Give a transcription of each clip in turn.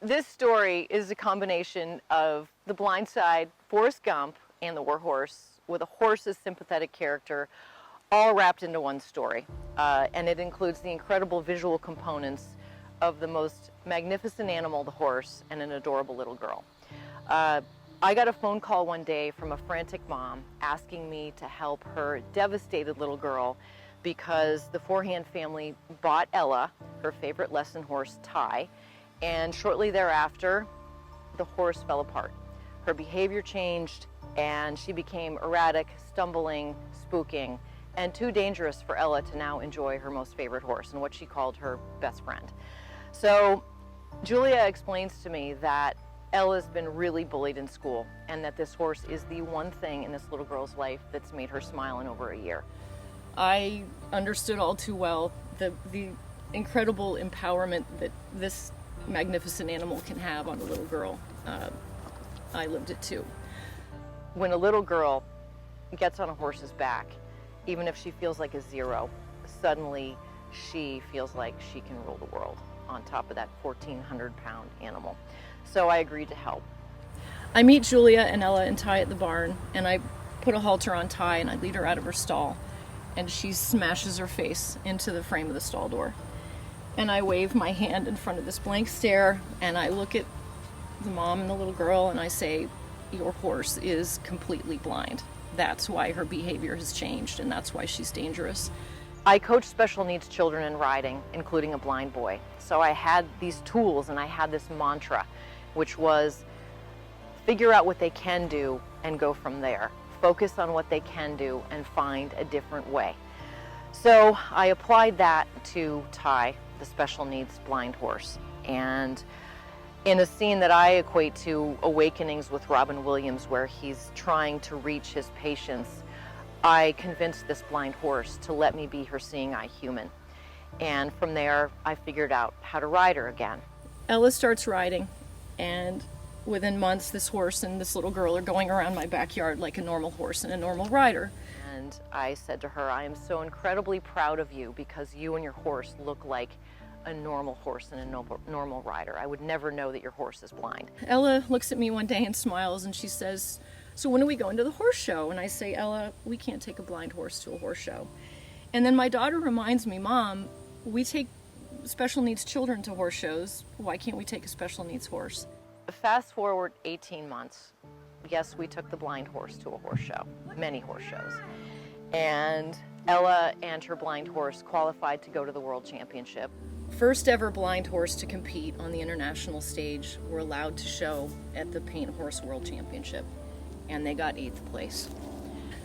This story is a combination of The Blind Side, Forrest Gump, and The War Horse, with a horse's sympathetic character all wrapped into one story. And it includes the incredible visual components of the most magnificent animal, the horse, and an adorable little girl. I got a phone call one day from a frantic mom asking me to help her devastated little girl because the Forehand family bought Ella, her favorite lesson horse, Ty, and shortly thereafter, the horse fell apart. Her behavior changed and she became erratic, stumbling, spooking, and too dangerous for Ella to now enjoy her most favorite horse and what she called her best friend. So Julia explains to me that Ella's been really bullied in school and that this horse is the one thing in this little girl's life that's made her smile in over a year. I understood all too well the incredible empowerment that this magnificent animal can have on a little girl. I lived it too. When a little girl gets on a horse's back, even if she feels like a zero, suddenly she feels like she can rule the world on top of that 1,400-pound animal. So I agreed to help. I meet Julia and Ella and Ty at the barn, and I put a halter on Ty and I lead her out of her stall, and she smashes her face into the frame of the stall door. And I wave my hand in front of this blank stare, and I look at the mom and the little girl and I say, your horse is completely blind. That's why her behavior has changed, and that's why she's dangerous. I coach special needs children in riding, including a blind boy. So I had these tools and I had this mantra, which was figure out what they can do and go from there. Focus on what they can do and find a different way. So I applied that to Ty, the special needs blind horse. And in a scene that I equate to Awakenings with Robin Williams, where he's trying to reach his patience, I convinced this blind horse to let me be her seeing eye human. And from there, I figured out how to ride her again. Ella starts riding, and within months, this horse and this little girl are going around my backyard like a normal horse and a normal rider. And I said to her, I am so incredibly proud of you because you and your horse look like a normal horse and a normal rider. I would never know that your horse is blind. Ella looks at me one day and smiles and she says, so when are we going to the horse show? And I say, Ella, we can't take a blind horse to a horse show. And then my daughter reminds me, Mom, we take special needs children to horse shows. Why can't we take a special needs horse? Fast forward 18 months. Yes, we took the blind horse to a horse show, many horse shows. And Ella and her blind horse qualified to go to the World Championship. First ever blind horse to compete on the international stage were allowed to show at the Paint Horse World Championship, and they got 8th place.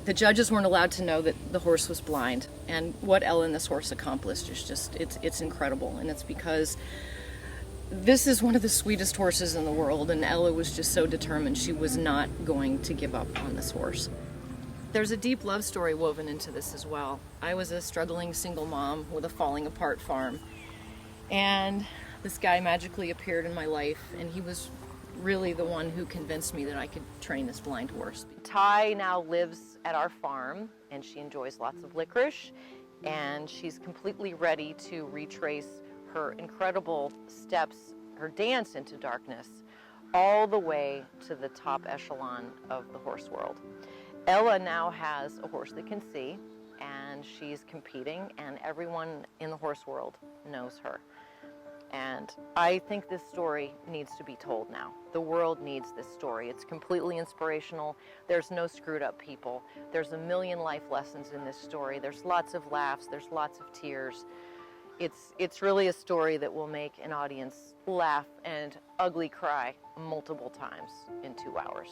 The judges weren't allowed to know that the horse was blind, and what Ella and this horse accomplished is just, it's incredible, and it's because this is one of the sweetest horses in the world, and Ella was just so determined she was not going to give up on this horse. There's a deep love story woven into this as well. I was a struggling single mom with a falling apart farm, and this guy magically appeared in my life, and he was really the one who convinced me that I could train this blind horse. Ty now lives at our farm, and she enjoys lots of licorice, and she's completely ready to retrace her incredible steps, her dance into darkness, all the way to the top echelon of the horse world. Ella now has a horse that can see, and she's competing, and everyone in the horse world knows her. And I think this story needs to be told now. The world needs this story. It's completely inspirational. There's no screwed up people. There's a million life lessons in this story. There's lots of laughs. There's lots of tears. It's really a story that will make an audience laugh and ugly cry multiple times in 2 hours.